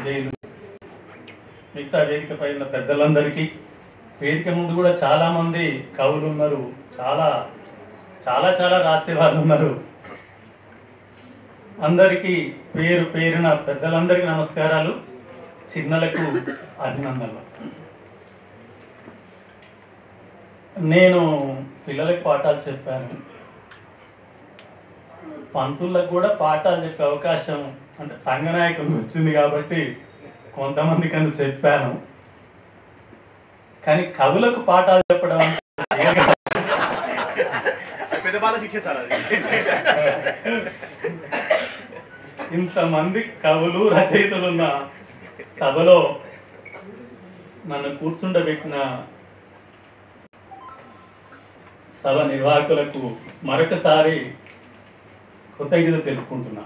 విజయులు, మిగతా వేదిక పైన పెద్దలందరికీ, వేదిక ముందు కూడా చాలామంది కవులు ఉన్నారు, చాలా చాలా చాలా రాసేవాళ్ళు ఉన్నారు. అందరికీ పేరు పేరున పెద్దలందరికీ నమస్కారాలు, చిన్నలకు అభినందనలు. నేను పిల్లలకు పాఠాలు చెప్పాను, పంతులకు కూడా పాఠాలు చెప్పే అవకాశం అంటే సంఘనాయకునికి వచ్చింది కాబట్టి కొంతమందికి అని చెప్పాను. కానీ కవులకు పాఠాలు చెప్పడం ఇంతమంది కవులు రచయితలున్న సభలో నన్ను కూర్చుండబెట్టిన సభ నిర్వాహకులకు మరొకసారి కృతజ్ఞత తెలుపుకుంటున్నా.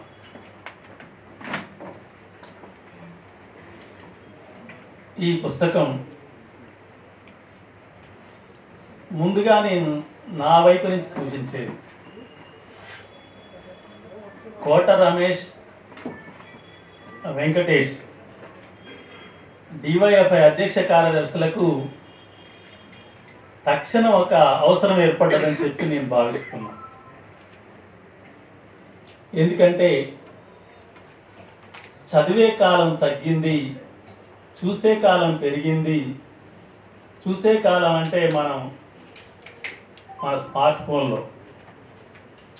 ఈ పుస్తకం ముందుగా నేను నా వైపు నుంచి సూచించేది, కోట రమేష్, వెంకటేష్ డివైఎఫ్ఐ అధ్యక్ష కార్యదర్శులకు తక్షణం ఒక అవసరం ఏర్పడ్డదని చెప్పి నేను భావిస్తున్నాను. ఎందుకంటే చదివే కాలం తగ్గింది, చూసే కాలం పెరిగింది. చూసే కాలం అంటే మన స్మార్ట్ ఫోన్లో,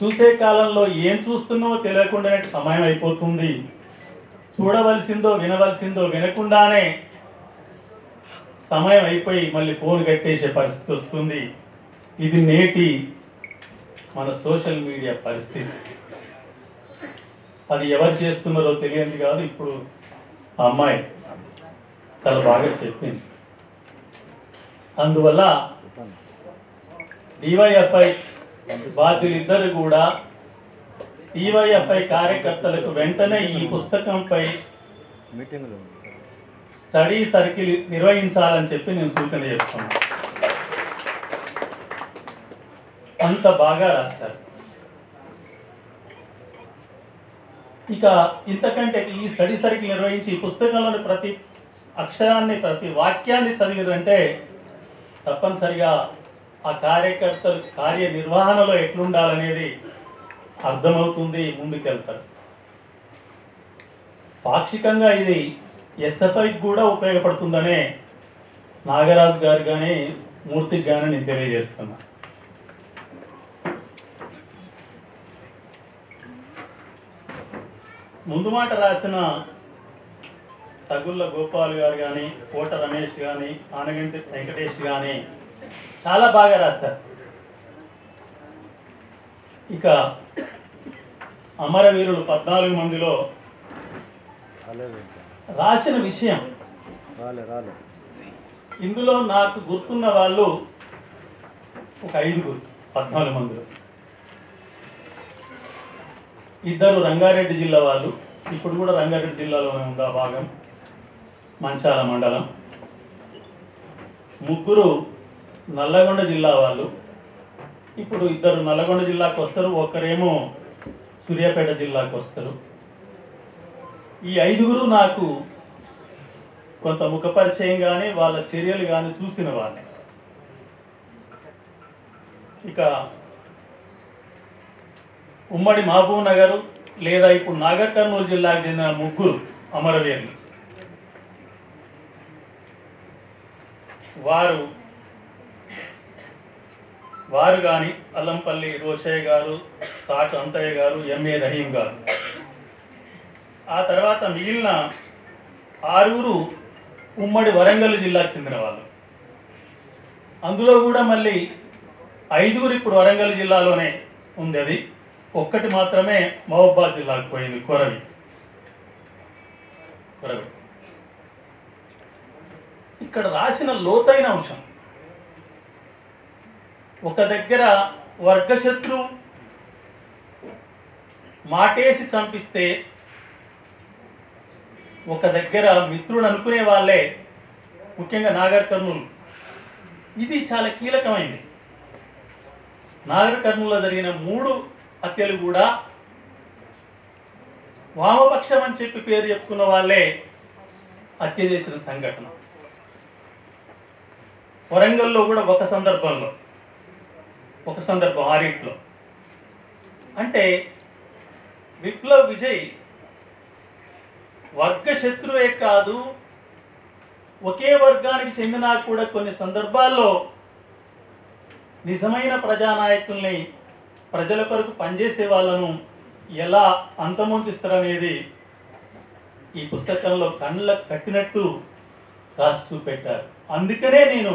చూసే కాలంలో ఏం చూస్తున్నామో తెలియకుండానే సమయం అయిపోతుంది. చూడవలసిందో వినవలసిందో వినకుండానే సమయం అయిపోయి మళ్ళీ ఫోన్ కట్టేసే పరిస్థితి వస్తుంది. ఇది నేటి మన సోషల్ మీడియా పరిస్థితి. అది ఎవరు చేస్తున్నారో తెలియదు కాదు. ఇప్పుడు ఆ అమ్మాయి చాలా బాగా చెప్పింది. అందువల్ల డివైఎఫ్ఐ బాధ్యులిద్దరు కూడా డివైఎఫ్ఐ కార్యకర్తలకు వెంటనే ఈ పుస్తకంపై స్టడీ సర్కిల్ నిర్వహించాలని చెప్పి నేను సూచన చేస్తున్నాను. అంత బాగా రాస్తారు. ఇక ఇంతకంటే ఈ స్టడీ సర్కిల్ నిర్వహించి ఈ పుస్తకంలోని ప్రతి అక్షరాన్ని, ప్రతి వాక్యాన్ని చదివిరంటే తప్పనిసరిగా ఆ కార్యకర్తలు కార్యనిర్వహణలో ఎట్లుండాలనేది అర్థమవుతుంది, ముందుకెళ్తారు. పాక్షికంగా ఇది ఎస్ఎఫ్ఐకి కూడా ఉపయోగపడుతుందనే నాగరాజు గారు కానీ మూర్తికి కానీ నేను తెలియజేస్తున్నా. ముందు మాట రాసిన తగుళ్ళ గోపాల్ గారు కానీ, కోట రమేష్ కానీ, ఆనగంటి వెంకటేష్ కానీ చాలా బాగా రాస్తారు. ఇక అమరవీరులు 14 మందిలో రాసిన విషయం, ఇందులో నాకు గుర్తున్న వాళ్ళు ఒక 5 14 మందిలో. 2 రంగారెడ్డి జిల్లా వాళ్ళు, ఇప్పుడు కూడా రంగారెడ్డి జిల్లాలోనే ఉంది ఆ భాగం, మంచాల మండలం. 3 నల్లగొండ జిల్లా వాళ్ళు, ఇప్పుడు 2 నల్లగొండ జిల్లాకు వస్తారు, ఒకరేమో సూర్యాపేట జిల్లాకు వస్తారు. ఈ 5 నాకు కొంత ముఖపరిచయం కానీ వాళ్ళ చర్యలు కానీ చూసిన వాళ్ళే. ఇక ఉమ్మడి మహబూబ్ నగర్ లేదా ఇప్పుడు నాగర్ కర్నూలు జిల్లాకు చెందిన 3 అమరవీరులు, వారు కానీ అల్లంపల్లి రోషయ్య గారు, సాటు అంతయ్య గారు, ఎంఏ రహీం గారు. ఆ తర్వాత మిగిలిన 6 ఉమ్మడి వరంగల్ జిల్లాకు చెందిన వాళ్ళు. అందులో కూడా మళ్ళీ 5 ఇప్పుడు వరంగల్ జిల్లాలోనే ఉంది. అది ఒక్కటి మాత్రమే మహబూబాబాద్ జిల్లాకు పోయింది, కొరవి. ఇక్కడ రాసిన లోతైన అంశం, ఒక దగ్గర వర్గశత్రు మాటేసి చంపిస్తే ఒక దగ్గర మిత్రుడు అనుకునే వాళ్ళే, ముఖ్యంగా నాగర్ కర్నూలు, ఇది చాలా కీలకమైంది. నాగర్ కర్నూలులో జరిగిన 3 హత్యలు కూడా వామపక్షం అని చెప్పి పేరు చెప్పుకున్న వాళ్ళే హత్య చేసిన సంఘటన. వరంగల్లో కూడా ఒక సందర్భం ఆరిట్లో. అంటే విప్లవ్ విజయ్ వర్గ శత్రువే కాదు, ఒకే వర్గానికి చెందినా కూడా కొన్ని సందర్భాల్లో నిజమైన ప్రజానాయకుల్ని, ప్రజల కొరకు పనిచేసే వాళ్ళను ఎలా అంతమొందిస్తారనేది ఈ పుస్తకంలో కళ్ళకు కట్టినట్టు రాసి చూపెట్టారు. అందుకనే నేను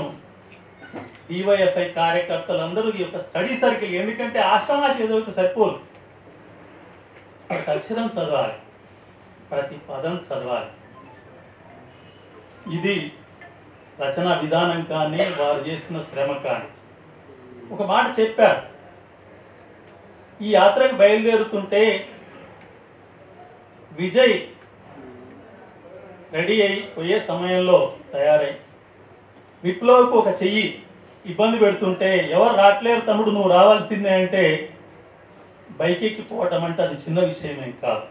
డివైఎఫ్ఐ కార్యకర్తలందరూ ఈ యొక్క స్టడీ సర్కిల్, ఎందుకంటే ఆషామాషి ఏదైతే సరిపోదు, ప్రతి అక్షరం చదవాలి, ప్రతి పదం చదవాలి. ఇది రచనా విధానం కానీ వారు చేసిన శ్రమ కానీ. ఒక మాట చెప్పారు, ఈ యాత్రకు బయలుదేరుతుంటే విజయ్ రెడీ అయి పోయే సమయంలో తయారై విప్లవ్కు ఒక చెయ్యి ఇబ్బంది పెడుతుంటే, ఎవరు రాట్లేరు తమ్ముడు నువ్వు రావాల్సిందే అంటే బైక్ ఎక్కిపోవటం అంటే అది చిన్న విషయమేం కాదు.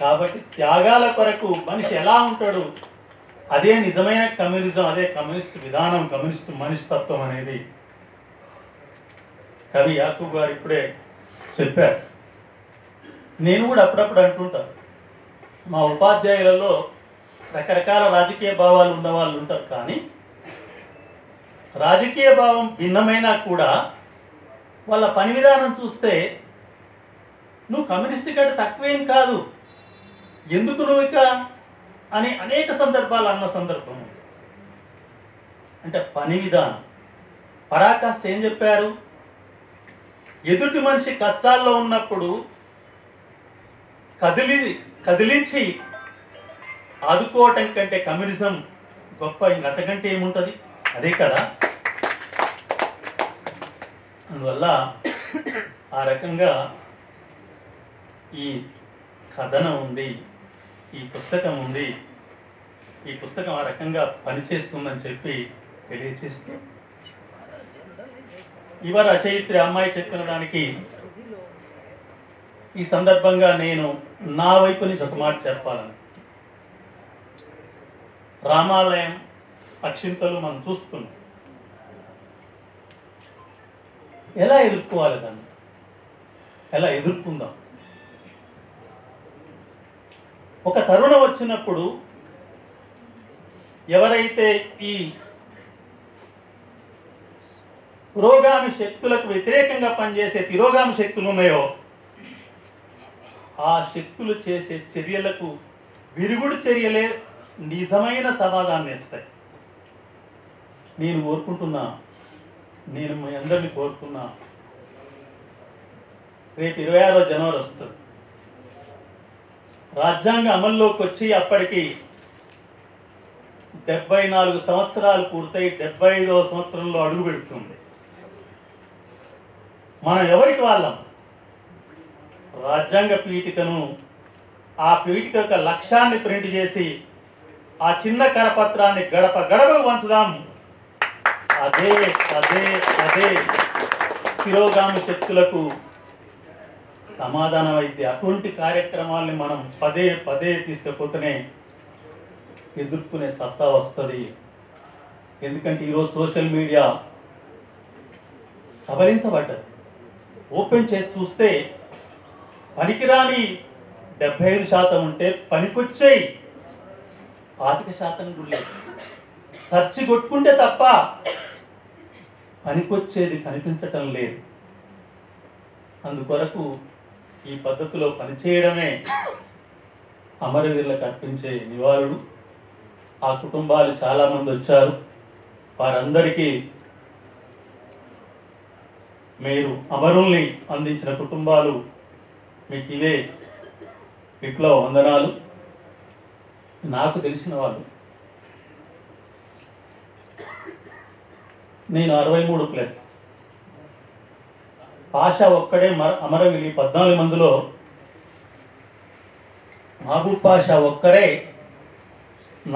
కాబట్టి త్యాగాల కొరకు మనిషి ఎలా ఉంటాడు, అదే నిజమైన కమ్యూనిజం, అదే కమ్యూనిస్ట్ విధానం, కమ్యూనిస్ట్ మనిషితత్వం అనేది కవి యాకూబ్ గారు ఇప్పుడే చెప్పారు. నేను కూడా అప్పుడప్పుడు అంటుంటాను, మా ఉపాధ్యాయులలో రకరకాల రాజకీయ భావాలు ఉన్న వాళ్ళు ఉంటారు, కానీ రాజకీయ భావం భిన్నమైనా కూడా వాళ్ళ పని విధానం చూస్తే నువ్వు కమ్యూనిస్ట్ కంటే తక్కువేం కాదు, ఎందుకు నువ్వు ఇక అని అనేక సందర్భాలు అన్న సందర్భం. అంటే పని విధానం. పరాకాష్ఠ ఏం చెప్పారు, ఎదుటి మనిషి కష్టాల్లో ఉన్నప్పుడు కదిలించి ఆదుకోవటం కంటే కమ్యూనిజం గొప్ప ఇంకంతకంటే ఏముంటుంది, అదే కదా. అందువల్ల ఆ రకంగా ఈ కథనం ఉంది, ఈ పుస్తకం ఉంది, ఈ పుస్తకం ఆ రకంగా పనిచేస్తుందని చెప్పి తెలియచేస్తూ, ఇవ రచయిత్రి అమ్మాయి చెప్పిన దానికి ఈ సందర్భంగా నేను నా వైపు నుంచి ఒక మాట చెప్పాలని. రామాలయం అక్షింతలు మనం చూస్తున్నాం, ఎలా ఎదుర్కోవాలి దాన్ని, ఎలా ఎదుర్కొందాం. ఒక తరుణం వచ్చినప్పుడు ఎవరైతే ఈ పురోగామి శక్తులకు వ్యతిరేకంగా పనిచేసే తిరోగామి శక్తులు ఉన్నాయో, ఆ శక్తులు చేసే చర్యలకు విరుగుడు చర్యలే నిజమైన సమాధానం ఇస్తాయి. నేను కోరుకుంటున్నా, నేను మీ అందరినీ కోరుకున్నా, రేపు 26 జనవరి వస్తుంది, రాజ్యాంగం అమల్లోకి వచ్చి అప్పటికి 74 సంవత్సరాలు పూర్తయి 75వ సంవత్సరంలో అడుగు పెడుతుంది. మనం ఎవరికి వాళ్ళం? రాజ్యాంగ పీఠికను, ఆ పీఠిక యొక్క లక్ష్యాన్ని ప్రింట్ చేసి ఆ చిన్న కరపత్రాన్ని గడప గడపకు పంచుదాం. అదే అదే అదే తిరోగామి శక్తులకు సమాధానం అయితే. అటువంటి కార్యక్రమాల్ని మనం పదే పదే తీసుకపోతేనే ఎదుర్కొనే సత్తా వస్తుంది. ఎందుకంటే ఈరోజు సోషల్ మీడియా కబలించబడ్డది. ఓపెన్ చేసి చూస్తే పనికిరాని 75% ఉంటే పనికొచ్చేయి 25% కూడా లేదు. సర్చి కొట్టుకుంటే తప్ప పనికొచ్చేది కనిపించటం లేదు. అందుకొరకు ఈ పద్ధతిలో పనిచేయడమే అమరవీరులకు అర్పించే నివాళులు. ఆ కుటుంబాలు చాలామంది వచ్చారు, వారందరికీ మీరు అమరుల్ని అందించిన కుటుంబాలు మీకు ఇవే విప్లవ వందనాలు. నాకు తెలిసిన వాళ్ళు నేను 63+. పాషా ఒక్కడే అమరవీరులు 14 మందిలో మహబూబ్ పాషా ఒక్కరే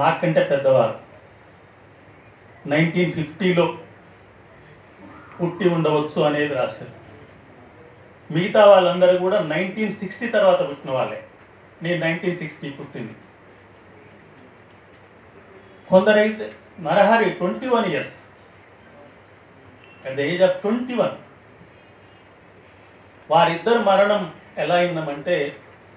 నాకంటే పెద్దవారు. 1950లో పుట్టి ఉండవచ్చు అనేది రాశారు. మిగతా వాళ్ళందరూ కూడా 1960 తర్వాత పుట్టిన వాళ్ళే. నేను 1960 పుట్టింది. కొందరైతే Narahari 21 years, at the age of 21. వారిద్దరు మరణం ఎలా అయిందంటే